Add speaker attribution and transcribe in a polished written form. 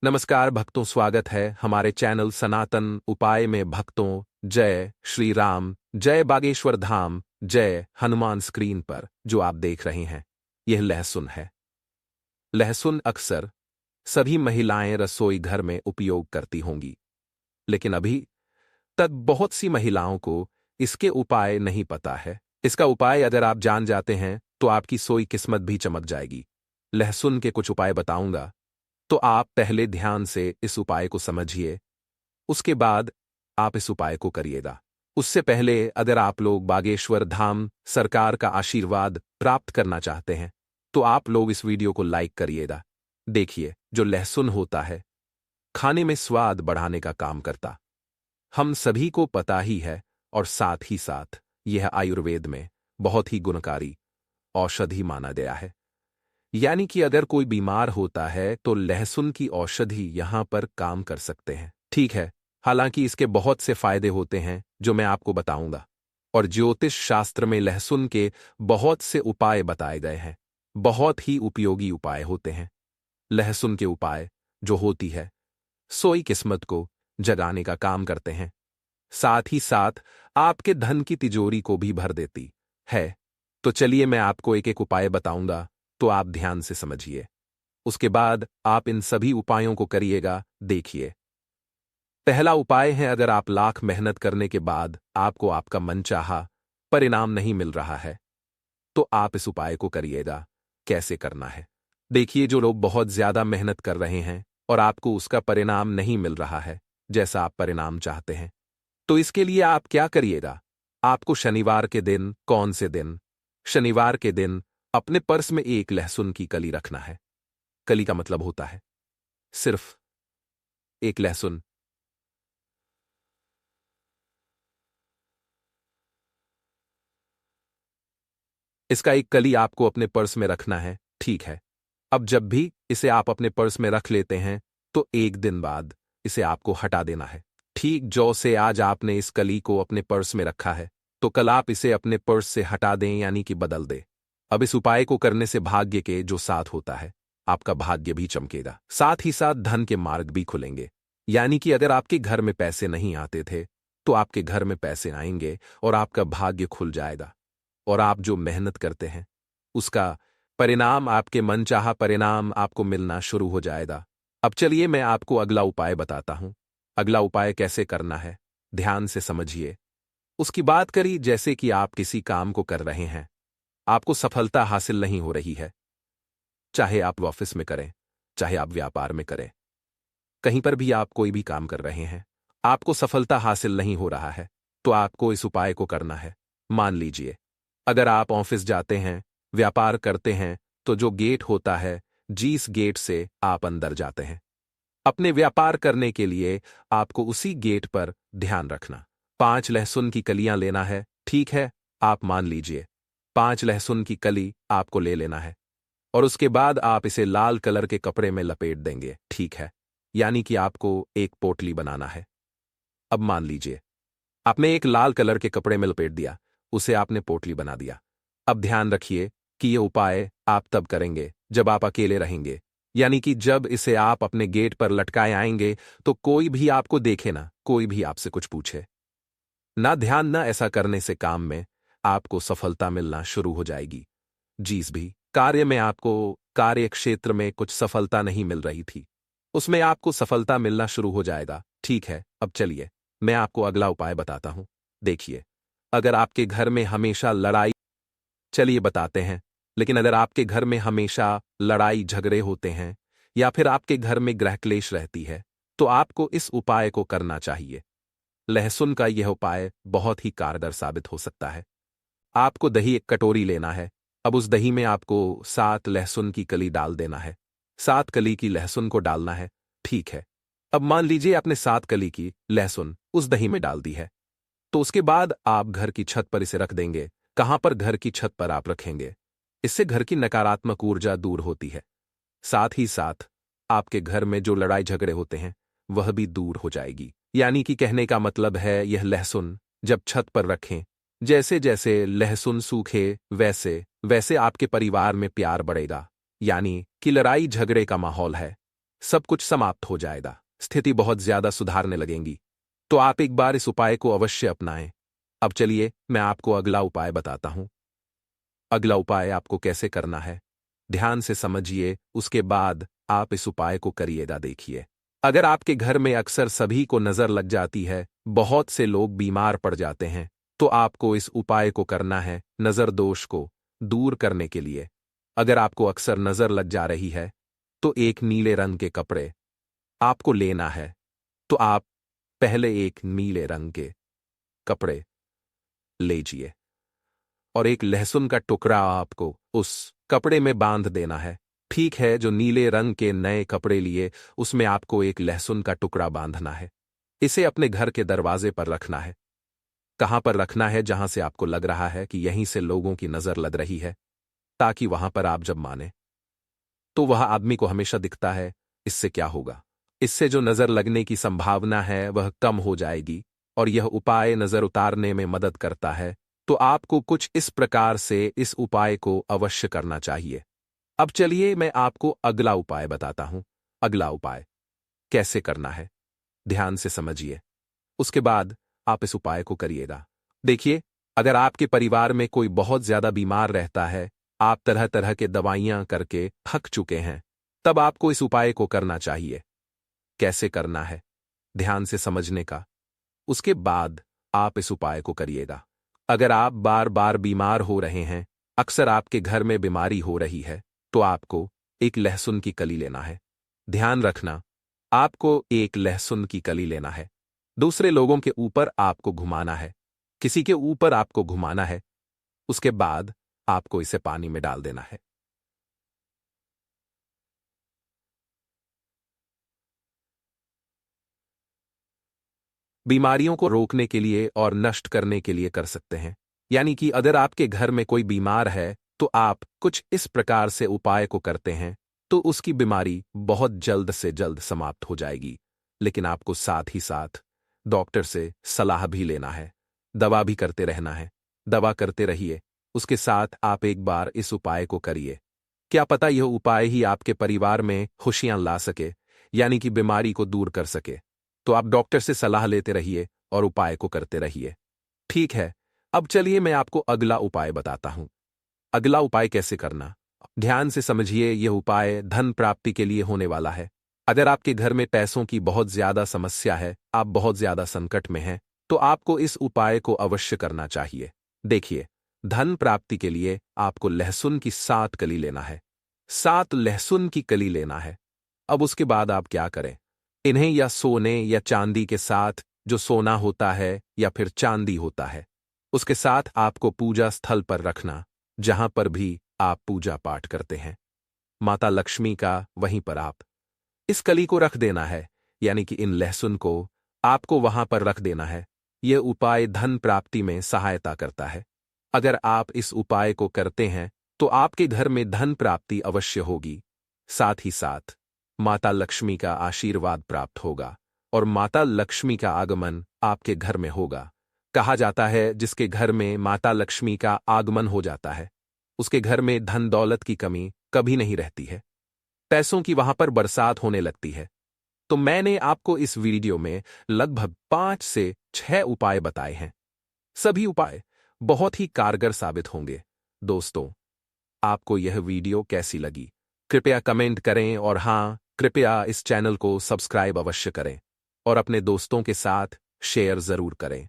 Speaker 1: नमस्कार भक्तों, स्वागत है हमारे चैनल सनातन उपाय में। भक्तों, जय श्री राम, जय बागेश्वर धाम, जय हनुमान। स्क्रीन पर जो आप देख रहे हैं यह लहसुन है। लहसुन अक्सर सभी महिलाएं रसोई घर में उपयोग करती होंगी, लेकिन अभी तक बहुत सी महिलाओं को इसके उपाय नहीं पता है। इसका उपाय अगर आप जान जाते हैं तो आपकी सोई किस्मत भी चमक जाएगी। लहसुन के कुछ उपाय बताऊंगा, तो आप पहले ध्यान से इस उपाय को समझिए, उसके बाद आप इस उपाय को करिएगा। उससे पहले अगर आप लोग बागेश्वर धाम सरकार का आशीर्वाद प्राप्त करना चाहते हैं तो आप लोग इस वीडियो को लाइक करिएगा। देखिए, जो लहसुन होता है खाने में स्वाद बढ़ाने का काम करता, हम सभी को पता ही है, और साथ ही साथ यह आयुर्वेद में बहुत ही गुणकारी औषधि माना गया है। यानी कि अगर कोई बीमार होता है तो लहसुन की औषधि यहां पर काम कर सकते हैं। ठीक है, हालांकि इसके बहुत से फायदे होते हैं जो मैं आपको बताऊंगा, और ज्योतिष शास्त्र में लहसुन के बहुत से उपाय बताए गए हैं। बहुत ही उपयोगी उपाय होते हैं। लहसुन के उपाय जो होती है सोई किस्मत को जगाने का काम करते हैं, साथ ही साथ आपके धन की तिजोरी को भी भर देती है। तो चलिए मैं आपको एक एक उपाय बताऊंगा, तो आप ध्यान से समझिए। उसके बाद आप इन सभी उपायों को करिएगा। देखिए, पहला उपाय है, अगर आप लाख मेहनत करने के बाद आपको आपका मनचाहा परिणाम नहीं मिल रहा है तो आप इस उपाय को करिएगा। कैसे करना है देखिए, जो लोग बहुत ज्यादा मेहनत कर रहे हैं और आपको उसका परिणाम नहीं मिल रहा है जैसा आप परिणाम चाहते हैं, तो इसके लिए आप क्या करिएगा। आपको शनिवार के दिन, कौन से दिन, शनिवार के दिन अपने पर्स में एक लहसुन की कली रखना है। कली का मतलब होता है सिर्फ एक लहसुन। इसका एक कली आपको अपने पर्स में रखना है। ठीक है, अब जब भी इसे आप अपने पर्स में रख लेते हैं तो एक दिन बाद इसे आपको हटा देना है। ठीक जो से आज आपने इस कली को अपने पर्स में रखा है, तो कल आप इसे अपने पर्स से हटा दें, यानी कि बदल दें। अब इस उपाय को करने से भाग्य के जो साथ होता है, आपका भाग्य भी चमकेगा, साथ ही साथ धन के मार्ग भी खुलेंगे। यानी कि अगर आपके घर में पैसे नहीं आते थे तो आपके घर में पैसे आएंगे और आपका भाग्य खुल जाएगा, और आप जो मेहनत करते हैं उसका परिणाम, आपके मनचाहा परिणाम आपको मिलना शुरू हो जाएगा। अब चलिए मैं आपको अगला उपाय बताता हूं। अगला उपाय कैसे करना है ध्यान से समझिए। उसकी बात करी, जैसे कि आप किसी काम को कर रहे हैं, आपको सफलता हासिल नहीं हो रही है, चाहे आप ऑफिस में करें, चाहे आप व्यापार में करें, कहीं पर भी आप कोई भी काम कर रहे हैं, आपको सफलता हासिल नहीं हो रहा है, तो आपको इस उपाय को करना है। मान लीजिए, अगर आप ऑफिस जाते हैं, व्यापार करते हैं, तो जो गेट होता है, जिस गेट से आप अंदर जाते हैं अपने व्यापार करने के लिए, आपको उसी गेट पर ध्यान रखना। 5 लहसुन की कलियां लेना है। ठीक है, आप मान लीजिए 5 लहसुन की कली आपको ले लेना है, और उसके बाद आप इसे लाल कलर के कपड़े में लपेट देंगे। ठीक है, यानी कि आपको एक पोटली बनाना है। अब मान लीजिए आपने एक लाल कलर के कपड़े में लपेट दिया, उसे आपने पोटली बना दिया। अब ध्यान रखिए कि ये उपाय आप तब करेंगे जब आप अकेले रहेंगे, यानी कि जब इसे आप अपने गेट पर लटकाए आएंगे तो कोई भी आपको देखे ना, कोई भी आपसे कुछ पूछे ना। ध्यान ना, ऐसा करने से काम में आपको सफलता मिलना शुरू हो जाएगी। जिस भी कार्य में आपको कार्य क्षेत्र में कुछ सफलता नहीं मिल रही थी, उसमें आपको सफलता मिलना शुरू हो जाएगा। ठीक है, अब चलिए मैं आपको अगला उपाय बताता हूं। देखिए, अगर आपके घर में हमेशा लड़ाई, चलिए बताते हैं, लेकिन अगर आपके घर में हमेशा लड़ाई झगड़े होते हैं या फिर आपके घर में गृह क्लेश रहती है, तो आपको इस उपाय को करना चाहिए। लहसुन का यह उपाय बहुत ही कारगर साबित हो सकता है। आपको दही एक कटोरी लेना है। अब उस दही में आपको 7 लहसुन की कली डाल देना है। 7 कली की लहसुन को डालना है। ठीक है, अब मान लीजिए आपने 7 कली की लहसुन उस दही में डाल दी है, तो उसके बाद आप घर की छत पर इसे रख देंगे। कहां पर? घर की छत पर आप रखेंगे। इससे घर की नकारात्मक ऊर्जा दूर होती है, साथ ही साथ आपके घर में जो लड़ाई झगड़े होते हैं वह भी दूर हो जाएगी। यानी कि कहने का मतलब है, यह लहसुन जब छत पर रखें, जैसे जैसे लहसुन सूखे वैसे वैसे आपके परिवार में प्यार बढ़ेगा। यानी कि लड़ाई झगड़े का माहौल है सब कुछ समाप्त हो जाएगा, स्थिति बहुत ज्यादा सुधारने लगेंगी। तो आप एक बार इस उपाय को अवश्य अपनाएं। अब चलिए मैं आपको अगला उपाय बताता हूं। अगला उपाय आपको कैसे करना है, ध्यान से समझिए, उसके बाद आप इस उपाय को करिएगा। देखिए, अगर आपके घर में अक्सर सभी को नजर लग जाती है, बहुत से लोग बीमार पड़ जाते हैं, तो आपको इस उपाय को करना है नजर दोष को दूर करने के लिए। अगर आपको अक्सर नजर लग जा रही है, तो एक नीले रंग के कपड़े आपको लेना है। तो आप पहले एक नीले रंग के कपड़े लीजिए और एक लहसुन का टुकड़ा आपको उस कपड़े में बांध देना है। ठीक है, जो नीले रंग के नए कपड़े लिए उसमें आपको एक लहसुन का टुकड़ा बांधना है। इसे अपने घर के दरवाजे पर रखना है। कहां पर रखना है? जहां से आपको लग रहा है कि यहीं से लोगों की नजर लग रही है, ताकि वहां पर आप जब माने तो वह आदमी को हमेशा दिखता है। इससे क्या होगा? इससे जो नजर लगने की संभावना है वह कम हो जाएगी और यह उपाय नजर उतारने में मदद करता है। तो आपको कुछ इस प्रकार से इस उपाय को अवश्य करना चाहिए। अब चलिए मैं आपको अगला उपाय बताता हूं। अगला उपाय कैसे करना है, ध्यान से समझिए, उसके बाद आप इस उपाय को करिएगा। देखिए, अगर आपके परिवार में कोई बहुत ज्यादा बीमार रहता है, आप तरह तरह के दवाइयां करके थक चुके हैं, तब आपको इस उपाय को करना चाहिए। कैसे करना है, ध्यान से समझने का, उसके बाद आप इस उपाय को करिएगा। अगर आप बार बार बीमार हो रहे हैं, अक्सर आपके घर में बीमारी हो रही है, तो आपको एक लहसुन की कली लेना है। ध्यान रखना, आपको एक लहसुन की कली लेना है। दूसरे लोगों के ऊपर आपको घुमाना है, किसी के ऊपर आपको घुमाना है। उसके बाद आपको इसे पानी में डाल देना है। बीमारियों को रोकने के लिए और नष्ट करने के लिए कर सकते हैं। यानी कि अगर आपके घर में कोई बीमार है, तो आप कुछ इस प्रकार से उपाय को करते हैं, तो उसकी बीमारी बहुत जल्द से जल्द समाप्त हो जाएगी। लेकिन आपको साथ ही साथ डॉक्टर से सलाह भी लेना है, दवा भी करते रहना है। दवा करते रहिए, उसके साथ आप एक बार इस उपाय को करिए। क्या पता यह उपाय ही आपके परिवार में खुशियां ला सके, यानी कि बीमारी को दूर कर सके। तो आप डॉक्टर से सलाह लेते रहिए और उपाय को करते रहिए। ठीक है, अब चलिए मैं आपको अगला उपाय बताता हूं। अगला उपाय कैसे करना, ध्यान से समझिए। यह उपाय धन प्राप्ति के लिए होने वाला है। अगर आपके घर में पैसों की बहुत ज्यादा समस्या है, आप बहुत ज्यादा संकट में हैं, तो आपको इस उपाय को अवश्य करना चाहिए। देखिए, धन प्राप्ति के लिए आपको लहसुन की 7 कली लेना है। 7 लहसुन की कली लेना है। अब उसके बाद आप क्या करें, इन्हें या सोने या चांदी के साथ, जो सोना होता है या फिर चांदी होता है, उसके साथ आपको पूजा स्थल पर रखना, जहां पर भी आप पूजा पाठ करते हैं। माता लक्ष्मी का वहीं पर आप इस कली को रख देना है, यानी कि इन लहसुन को आपको वहां पर रख देना है। यह उपाय धन प्राप्ति में सहायता करता है। अगर आप इस उपाय को करते हैं, तो आपके घर में धन प्राप्ति अवश्य होगी। साथ ही साथ माता लक्ष्मी का आशीर्वाद प्राप्त होगा और माता लक्ष्मी का आगमन आपके घर में होगा। कहा जाता है, जिसके घर में माता लक्ष्मी का आगमन हो जाता है, उसके घर में धन दौलत की कमी कभी नहीं रहती है। पैसों की वहां पर बरसात होने लगती है। तो मैंने आपको इस वीडियो में लगभग 5 से 6 उपाय बताए हैं। सभी उपाय बहुत ही कारगर साबित होंगे। दोस्तों, आपको यह वीडियो कैसी लगी, कृपया कमेंट करें और हां, कृपया इस चैनल को सब्सक्राइब अवश्य करें और अपने दोस्तों के साथ शेयर जरूर करें।